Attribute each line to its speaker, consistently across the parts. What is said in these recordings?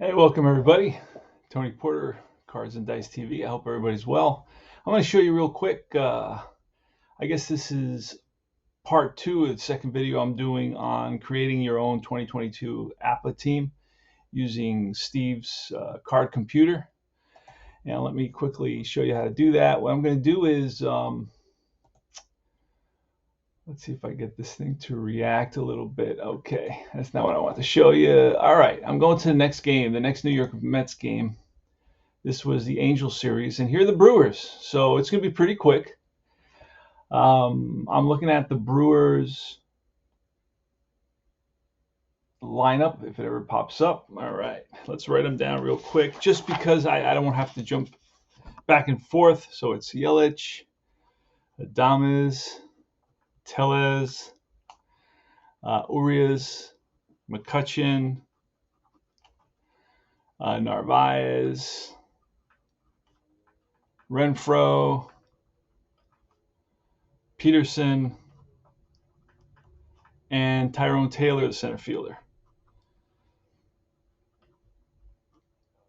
Speaker 1: Hey, welcome everybody. Tony Porter, Cards and Dice TV. I hope everybody's well. I'm going to show you real quick. I guess this is part two of the second video I'm doing on creating your own 2022 APBA team using Steve's card computer. And let me quickly show you how to do that. What I'm going to do is, let's see if I get this thing to react a little bit. Okay, that's not what I want to show you. All right, I'm going to the next game, the next New York Mets game. This was the Angel series, and here are the Brewers. So it's going to be pretty quick. I'm looking at the Brewers lineup, if it ever pops up. All right, let's write them down real quick, just because I don't want to have to jump back and forth. So it's Yelich, Adamus, Tellez, Urias, Mccutchen, Narvaez, Renfro, Peterson, and Tyrone Taylor, the center fielder.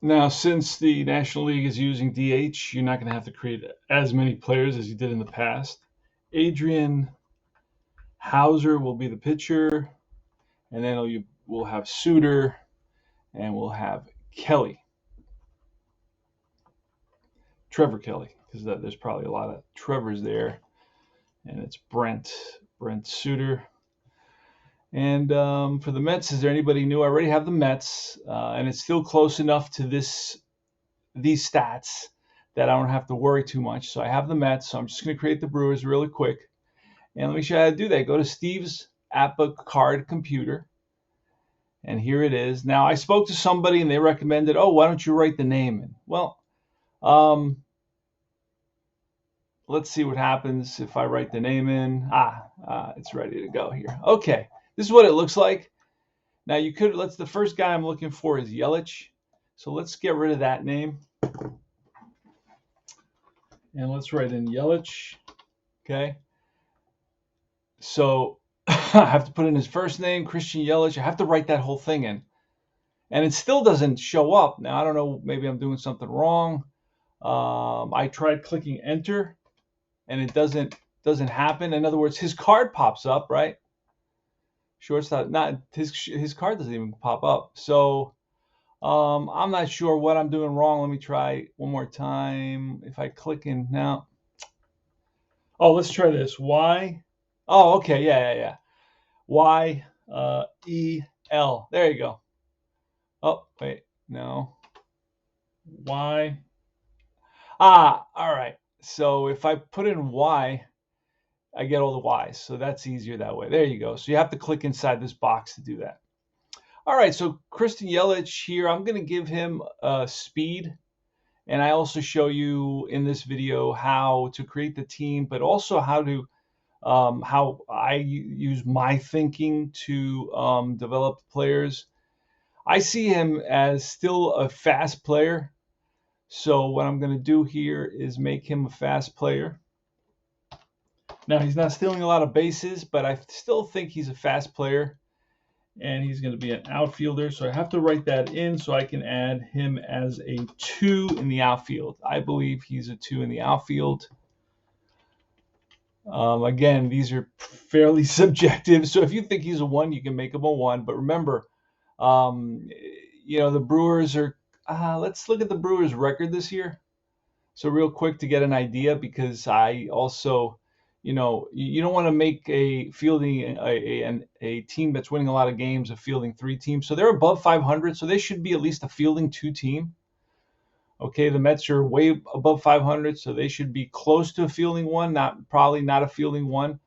Speaker 1: Now, since the National League is using DH, you're not going to have to create as many players as you did in the past. Adrian Hauser will be the pitcher, and then we'll have Suter, and we'll have Kelly. Trevor Kelly, because there's probably a lot of Trevors there. And it's Brent Suter. And for the Mets, is there anybody new? I already have the Mets, and it's still close enough to these stats that I don't have to worry too much. So I have the Mets, so I'm just going to create the Brewers really quick. And let me show you how to do that. Go to Steve's APBA card computer, and here it is. Now, I spoke to somebody, and they recommended, oh, why don't you write the name in? Well, let's see what happens if I write the name in. It's ready to go here. Okay, this is what it looks like. Now the first guy I'm looking for is Yelich. So let's get rid of that name. And let's write in Yelich. Okay. So I have to put in his first name, Christian Yelich. I have to write that whole thing in. And it still doesn't show up. Now, I don't know, maybe I'm doing something wrong. I tried clicking enter, and it doesn't happen. In other words, his card pops up, right? Shortstop, not his card doesn't even pop up. So I'm not sure what I'm doing wrong. Let me try one more time. If I click in now, oh, let's try this. Y. Oh, okay, yeah. Y E L. There you go. Oh, wait, no. Y. All right. So if I put in Y, I get all the Y's. So that's easier that way. There you go. So you have to click inside this box to do that. All right. So Christian Yelich here, I'm going to give him speed. And I also show you in this video how to create the team, but also how I use my thinking to develop players. I see him as still a fast player. So what I'm going to do here is make him a fast player. Now, he's not stealing a lot of bases, but I still think he's a fast player. And he's going to be an outfielder. So I have to write that in so I can add him as a 2 in the outfield. I believe he's a 2 in the outfield. Again, these are fairly subjective. So if you think he's a 1, you can make him a 1. But remember, the Brewers are... let's look at the Brewers record this year. So real quick to get an idea, because I also... you don't want to make a team that's winning a lot of games a fielding 3 team. So they're above 500, so they should be at least a fielding 2 team. Okay, the Mets are way above 500, so they should be close to a fielding 1, probably not a fielding 1,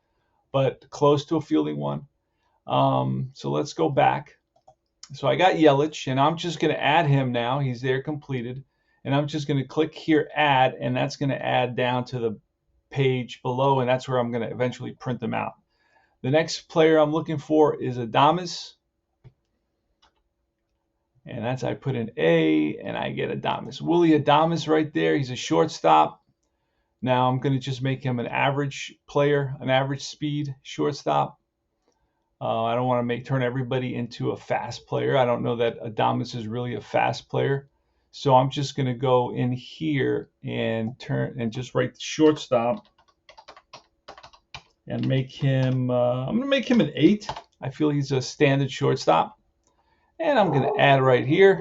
Speaker 1: but close to a fielding 1. So let's go back. So I got Yelich, and I'm just going to add him now. He's there completed. And I'm just going to click here, add, and that's going to add down to the page below, and that's where I'm going to eventually print them out. The next player I'm looking for is Adamus, and that's I put in A, and I get Adamus. Willie Adamus right there. He's a shortstop. Now I'm going to just make him an average player, an average speed shortstop. I don't want to turn everybody into a fast player. I don't know that Adamus is really a fast player. So I'm just going to go in here and just write the shortstop and make him, I'm going to make him an 8. I feel he's a standard shortstop. And I'm going to add right here.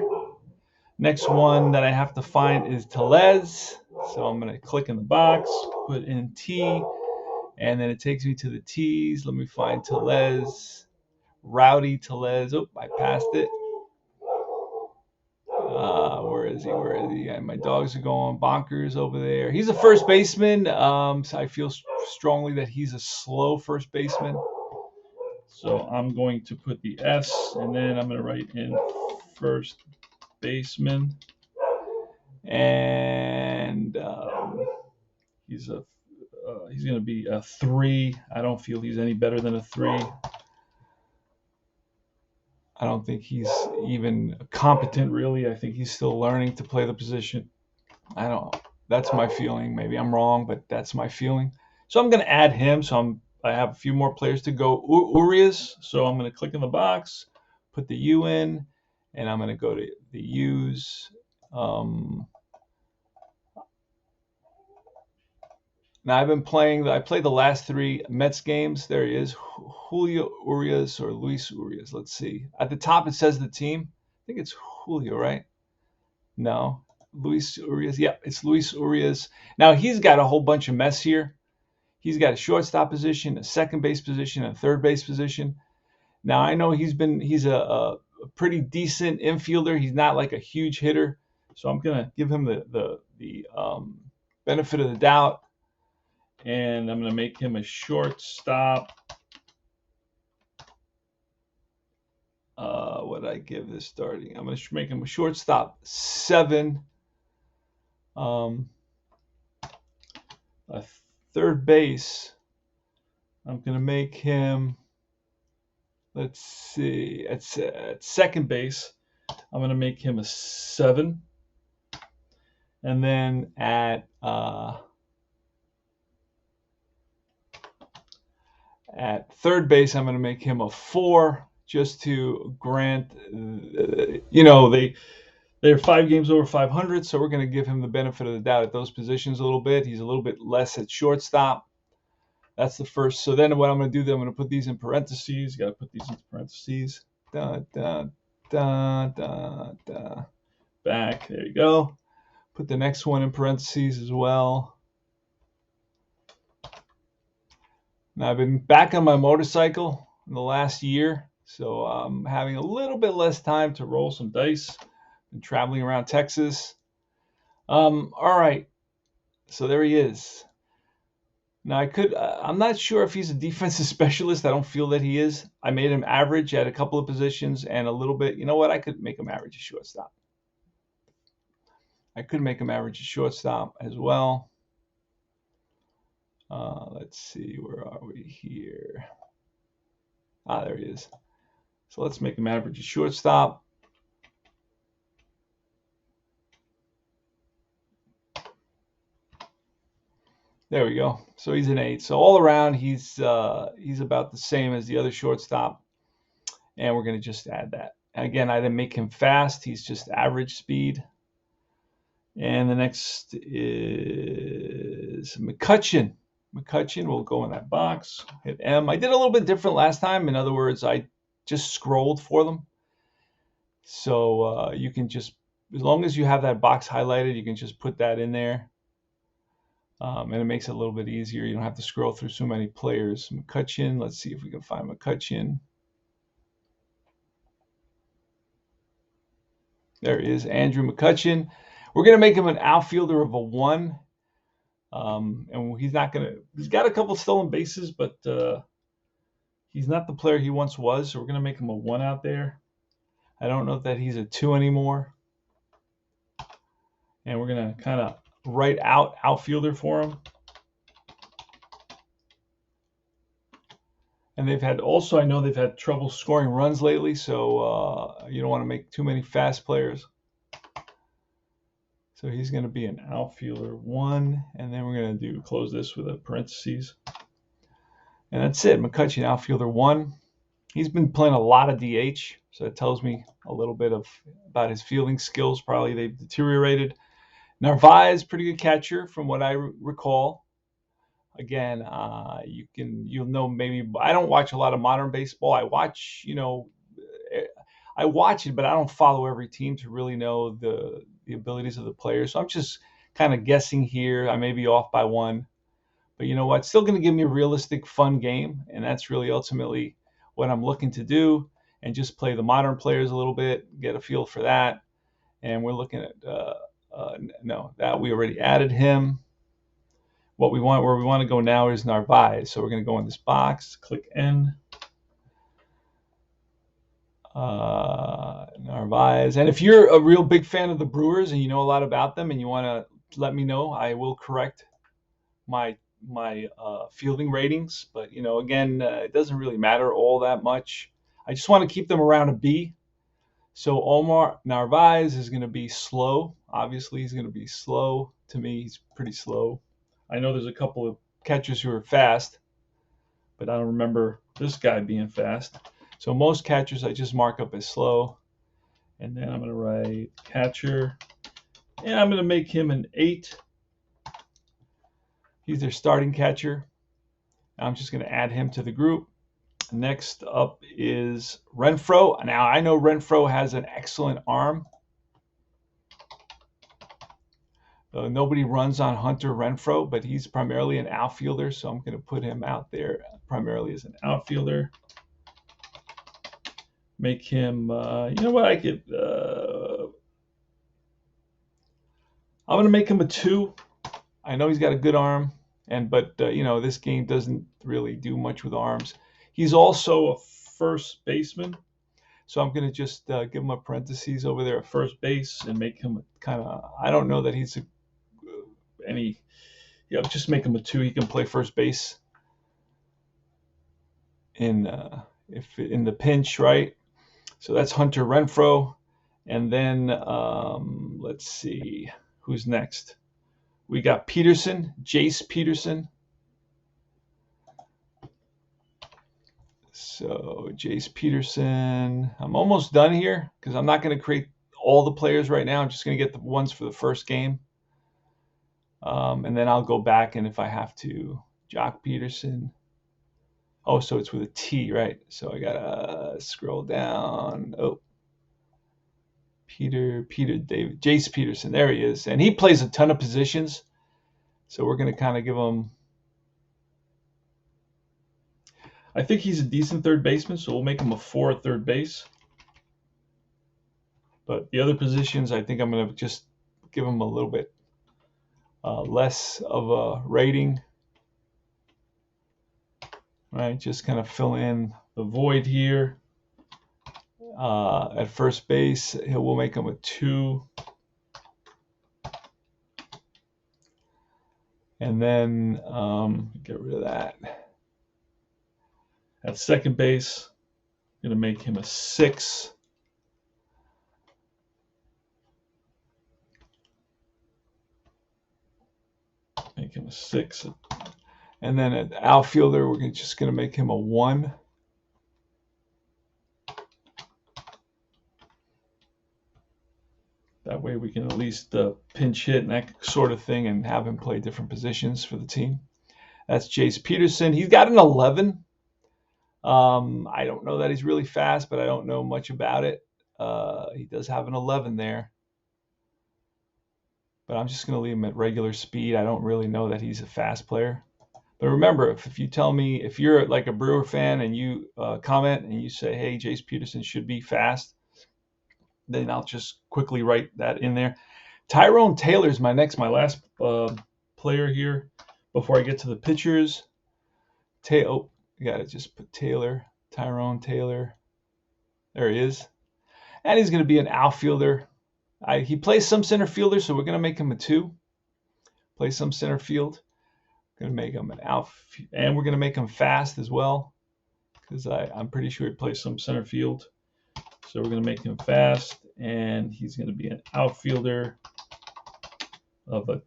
Speaker 1: Next one that I have to find is Tellez. So I'm going to click in the box, put in T, and then it takes me to the T's. Let me find Tellez. Rowdy Tellez. Oh, I passed it. Where is he? Where is he? My dogs are going bonkers over there. He's a first baseman. So I feel strongly that he's a slow first baseman. So I'm going to put the S, and then I'm going to write in first baseman. And he's going to be a 3. I don't feel he's any better than a 3. I don't think he's even competent, really. I think he's still learning to play the position. I don't know. That's my feeling. Maybe I'm wrong, but that's my feeling. So I'm going to add him. So I have a few more players to go. Urias. So I'm going to click in the box, put the U in, and I'm going to go to the U's. Now I've been playing. I played the last 3 Mets games. There he is, Julio Urias or Luis Urias. Let's see. At the top it says the team. I think it's Julio, right? No, Luis Urias. Yeah, it's Luis Urias. Now he's got a whole bunch of mess here. He's got a shortstop position, a second base position, a third base position. Now I know he's a pretty decent infielder. He's not like a huge hitter, so I'm gonna give him the benefit of the doubt. And I'm going to make him a shortstop. What did I give this starting? I'm going to make him a shortstop 7. A third base. I'm going to make him, let's see, at second base, I'm going to make him a 7. And then at third base, I'm going to make him a 4, just to grant, they're 5 games over 500, so we're going to give him the benefit of the doubt at those positions a little bit. He's a little bit less at shortstop. That's the first. So then what I'm going to do, I'm going to put these in parentheses. Got to put these into parentheses. Back. There you go. Put the next one in parentheses as well. Now, I've been back on my motorcycle in the last year, so I'm having a little bit less time to roll some dice and traveling around Texas. All right, so there he is. Now, I'm not sure if he's a defensive specialist. I don't feel that he is. I made him average at a couple of positions and a little bit. You know what? I could make him average at shortstop. I could make him average at shortstop as well. Let's see, where are we here? There he is. So let's make him average at shortstop. There we go. So he's an 8. So all around, he's about the same as the other shortstop. And we're going to just add that. Again, I didn't make him fast. He's just average speed. And the next is Mccutchen. Mccutchen will go in that box. Hit M. I did a little bit different last time. In other words, I just scrolled for them. So you can just, as long as you have that box highlighted, you can just put that in there. And it makes it a little bit easier. You don't have to scroll through so many players. Mccutchen, let's see if we can find Mccutchen. There he is, Andrew Mccutchen. We're going to make him an outfielder of a 1. And he's got a couple stolen bases, but he's not the player he once was. So we're going to make him a 1 out there. I don't know that he's a 2 anymore. And we're going to kind of write out outfielder for him. And I know they've had trouble scoring runs lately. So you don't want to make too many fast players. So he's going to be an outfielder 1, and then we're going to close this with a parentheses. And that's it, Mccutchen, outfielder 1. He's been playing a lot of DH, so it tells me a little bit about his fielding skills. Probably they've deteriorated. Narvaez, pretty good catcher from what I recall. Again, you'll know maybe I don't watch a lot of modern baseball. I watch, I watch it, but I don't follow every team to really know the abilities of the players. So I'm just kind of guessing here. I may be off by one, but you know what? Still going to give me a realistic, fun game, and that's really ultimately what I'm looking to do. And just play the modern players a little bit, get a feel for that. And we're looking at no, that we already added him. Where we want to go now is Narvaez. So we're going to go in this box, click N. Narvaez. And if you're a real big fan of the Brewers and you know a lot about them and you want to let me know, I will correct my fielding ratings. But again, it doesn't really matter all that much. I just want to keep them around a B. So Omar Narvaez is going to be slow. Obviously, he's going to be slow. To me, he's pretty slow. I know there's a couple of catchers who are fast, but I don't remember this guy being fast. So most catchers I just mark up as slow. And then I'm going to write catcher. And I'm going to make him an 8. He's their starting catcher. I'm just going to add him to the group. Next up is Renfro. Now, I know Renfro has an excellent arm. Nobody runs on Hunter Renfro, but he's primarily an outfielder, so I'm going to put him out there primarily as an outfielder. Make him, you know what, I'm going to make him a 2. I know he's got a good arm, but this game doesn't really do much with arms. He's also a first baseman, so I'm going to just give him a parentheses over there at first base and make him kind of, I don't know that he's just make him a 2. He can play first base in the pinch, right? So that's Hunter Renfro. And then let's see who's next. We got Peterson, Jace Peterson. So Jace Peterson, I'm almost done here because I'm not going to create all the players right now. I'm just going to get the ones for the first game. And then I'll go back, and if I have to, Jock Peterson. Oh, so it's with a T, right? So I got to scroll down. Oh, David, Jace Peterson. There he is. And he plays a ton of positions. So we're going to kind of give him, I think he's a decent third baseman, so we'll make him a 4 at third base. But the other positions, I think I'm going to just give him a little bit less of a rating. Right, just kind of fill in the void here. At first base, we'll make him a 2. And then get rid of that. At second base, I'm going to make him a 6. Make him a 6. And then at outfielder, we're just going to make him a 1. That way we can at least pinch hit and that sort of thing and have him play different positions for the team. That's Jace Peterson. He's got an 11. I don't know that he's really fast, but I don't know much about it. He does have an 11 there. But I'm just going to leave him at regular speed. I don't really know that he's a fast player. But remember, if you tell me, if you're like a Brewer fan and you comment and you say, hey, Jace Peterson should be fast, then I'll just quickly write that in there. Tyrone Taylor is my last player here before I get to the pitchers. You got to just put Taylor, Tyrone Taylor. There he is. And he's going to be an outfielder. He plays some center fielder, so we're going to make him a 2. Play some center field. Going to make him an outfield, and we're going to make him fast as well, because I'm pretty sure he plays some center field. So we're going to make him fast, and he's going to be an outfielder of a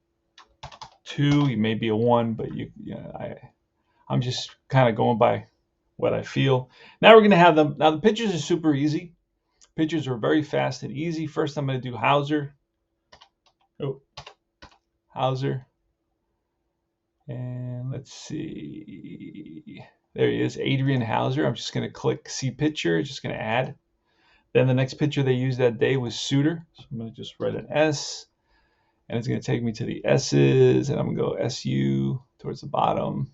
Speaker 1: 2. He may be a 1, but I'm just kind of going by what I feel. Now we're going to have them. Now the pitchers are super easy. Pitchers are very fast and easy. First, I'm going to do Hauser. Oh, Hauser. And let's see. There he is, Adrian Hauser. I'm just going to click See Pitcher. Just going to add. Then the next pitcher they used that day was Suter. So I'm going to just write an S. And it's going to take me to the S's. And I'm going to go SU towards the bottom.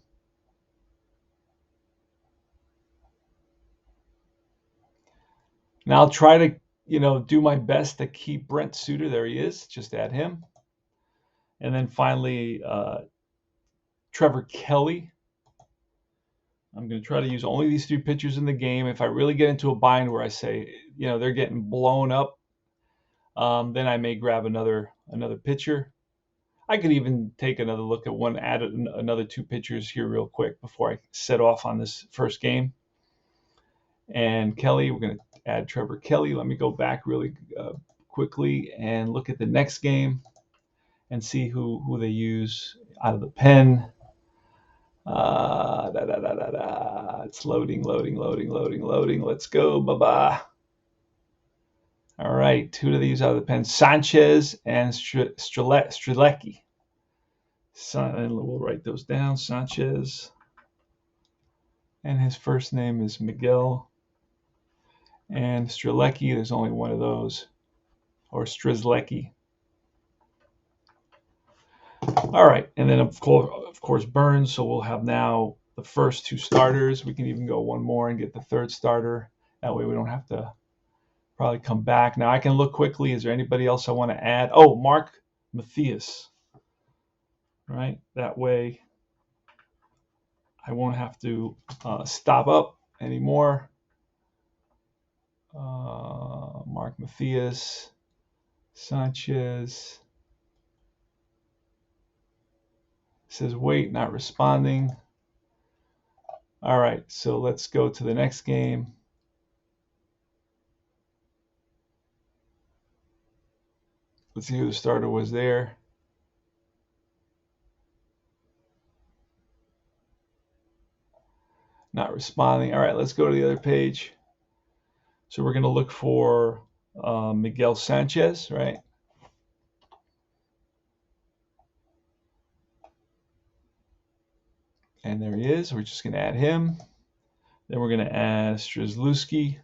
Speaker 1: Now I'll try to, do my best to keep Brent Suter. There he is. Just add him. And then finally, Trevor Kelly. I'm going to try to use only these 3 pitchers in the game. If I really get into a bind where I say, they're getting blown up, then I may grab another pitcher. I could even take another look at add another 2 pitchers here real quick before I set off on this first game. And Kelly, we're going to add Trevor Kelly. Let me go back really quickly and look at the next game and see who they use out of the pen. It's loading. Let's go. Bye-bye. All right. Who do they use out of the pen? Sanchez and Strzelecki. And we'll write those down. Sanchez. And his first name is Miguel. And Strzelecki, there's only one of those. Or Strzelecki. All right, and then of course Burns. So we'll have now the first 2 starters. We can even go one more and get the 3rd starter. That way we don't have to probably come back. Now I can look quickly. Is there anybody else I want to add? Oh, Mark Mathias. Right, that way I won't have to stop up anymore. Mark Mathias, Sanchez. Says wait, not responding. All right, so let's go to the next game. Let's see who the starter was there. Not responding. All right, let's go to the other page. So we're going to look for Miguel Sanchez, right? And there he is. We're just going to add him. Then we're going to add Strzelecki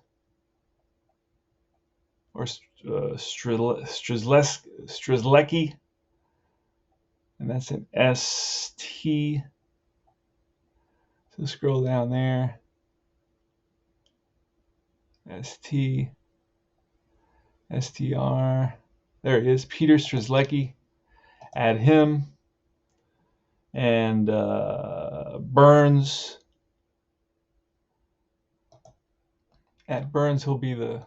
Speaker 1: or Strzelecki. And that's an ST. So scroll down there. ST. STR. There he is. Peter Strzelecki. Add him. And Burns. At Burns, he'll be the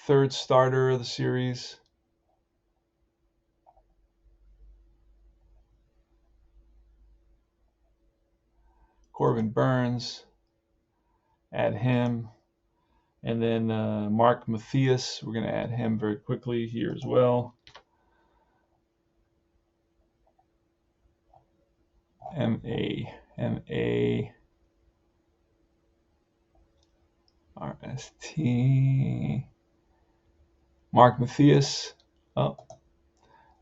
Speaker 1: 3rd starter of the series. Corbin Burns. Add him. And then Mark Mathias, we're going to add him very quickly here as well. MARST. Mark Mathias. Oh,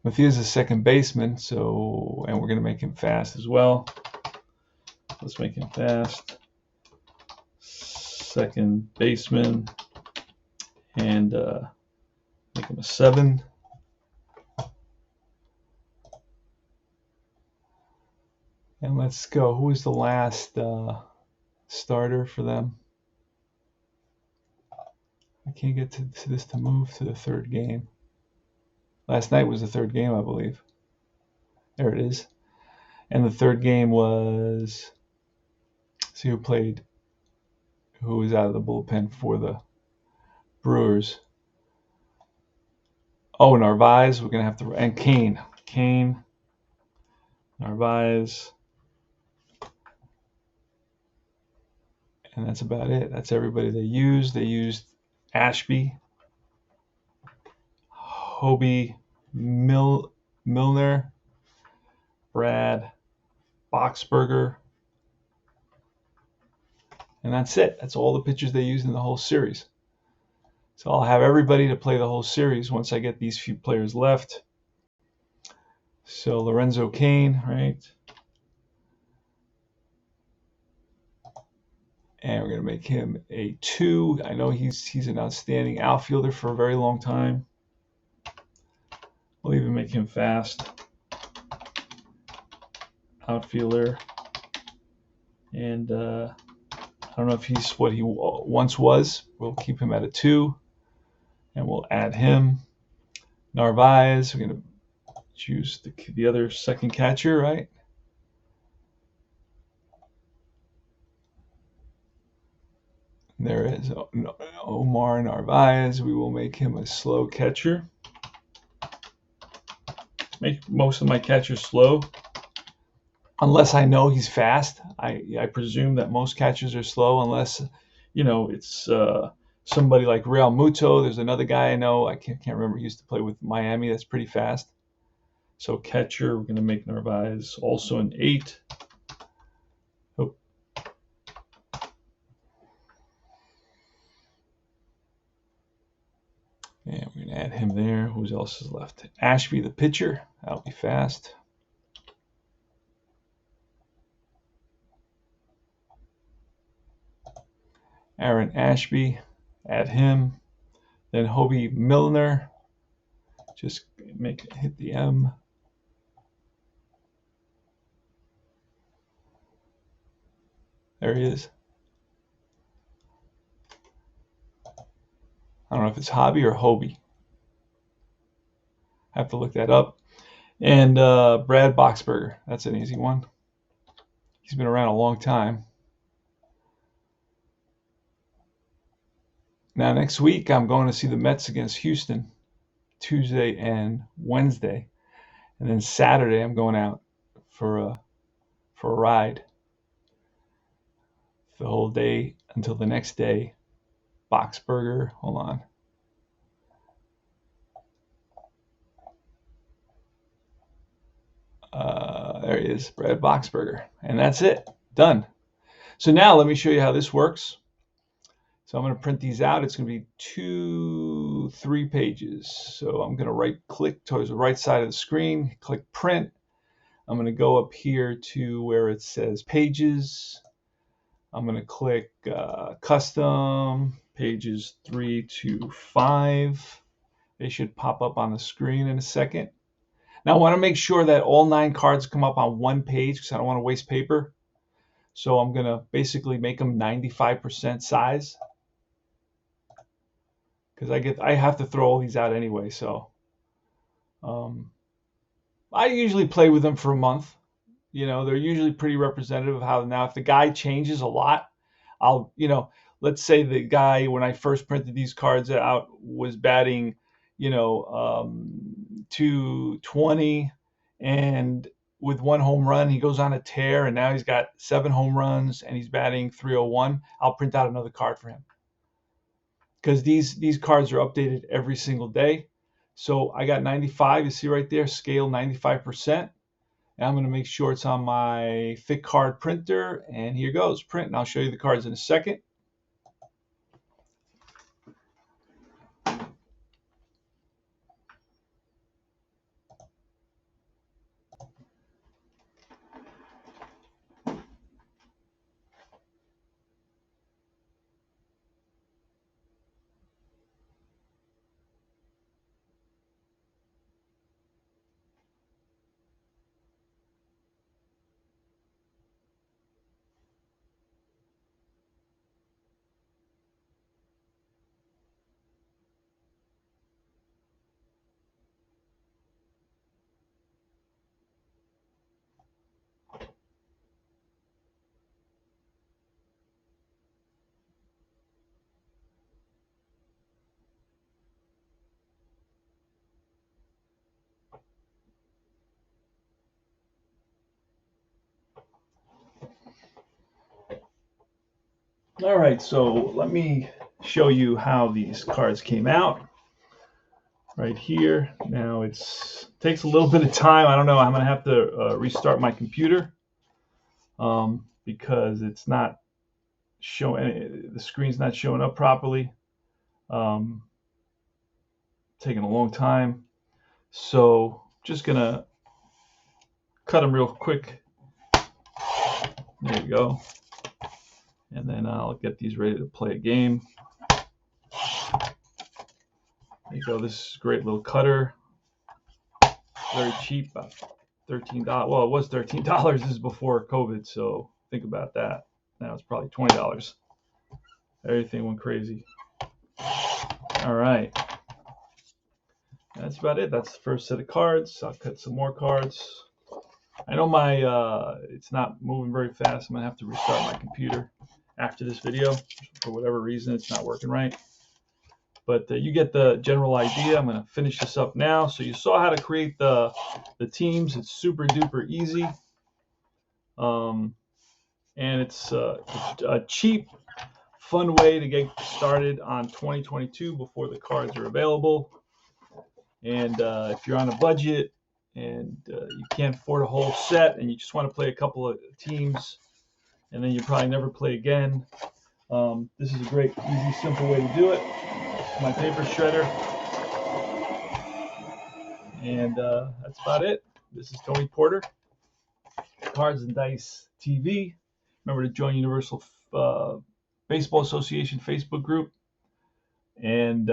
Speaker 1: Mathias is 2nd baseman, and we're going to make him fast as well. Let's make him fast. 2nd baseman, and make him a 7. And let's go. Who is the last starter for them? I can't get to this to move to the 3rd game. Last night was the 3rd game, I believe. There it is. And the 3rd game was, see who played, who was out of the bullpen for the Brewers. Oh, Narvaez, we're going to have to, and Kane, Narvaez. And that's about it. That's everybody they used. They used Ashby, Hobie, Milner, Brad, Boxberger, And that's it. That's all the pitchers they used in the whole series. So I'll have everybody to play the whole series once I get these few players left. So Lorenzo Cain, right? And we're going to make him a 2. I know he's an outstanding outfielder for a very long time. We'll even make him fast. Outfielder. And I don't know if he's what he once was. We'll keep him at a 2. And we'll add him. Narvaez, we're going to choose the other second catcher, right? There is Omar Narvaez. We will make him a slow catcher. Make most of my catchers slow. Unless I know he's fast. I presume that most catchers are slow unless, it's somebody like Real Muto. There's another guy I know. I can't remember. He used to play with Miami. That's pretty fast. So catcher, we're going to make Narvaez also an 8. Oh. And we're going to add him there. Who else is left? Ashby, the pitcher. That'll be fast. Aaron Ashby, add him. Then Hobie Milner, just hit the M. There he is. I don't know if it's Hobby or Hobie. I have to look that up. And Brad Boxberger, that's an easy one. He's been around a long time. Now, next week, I'm going to see the Mets against Houston, Tuesday and Wednesday. And then Saturday, I'm going out for a ride. The whole day until the next day. Boxberger, hold on. There he is, Brad Boxberger. And that's it, done. So now let me show you how this works. So I'm going to print these out. It's going to be 3 pages. So I'm going to right click towards the right side of the screen, click print. I'm going to go up here to where it says pages. I'm going to click custom pages 3 to 5. They should pop up on the screen in a second. Now I want to make sure that all 9 cards come up on one page because I don't want to waste paper. So I'm going to basically make them 95% size. Because I have to throw all these out anyway, so I usually play with them for a month. They're usually pretty representative of how. Now if the guy changes a lot, I'll let's say the guy when I first printed these cards out was batting 220 and with 1 home run he goes on a tear and now he's got 7 home runs and he's batting 301. I'll print out another card for him. Because these cards are updated every single day. So I got 95, you see right there, scale 95%. And I'm going to make sure it's on my thick card printer. And here goes, print. And I'll show you the cards in a second. All right, so let me show you how these cards came out. Right here. Now takes a little bit of time. I don't know. I'm going to have to restart my computer because it's not showing, the screen's not showing up properly. Taking a long time. So just gonna cut them real quick. There you go. And then I'll get these ready to play a game. There you go. This is a great little cutter. Very cheap, about $13. Well, it was $13. This is before COVID, so think about that. Now it's probably $20. Everything went crazy. All right. That's about it. That's the first set of cards. I'll cut some more cards. I know my it's not moving very fast. I'm gonna have to restart my computer after this video. For whatever reason, it's not working right. But you get the general idea. I'm gonna finish this up now. So you saw how to create the teams. It's super duper easy. And it's a cheap, fun way to get started on 2022 before the cards are available. And if you're on a budget and you can't afford a whole set and you just want to play a couple of teams and then you probably never play again, this is a great, easy, simple way to do it. My paper shredder. And that's about it. This is Tony Porter, Cards and Dice TV. Remember to join Universal Baseball Association Facebook group. And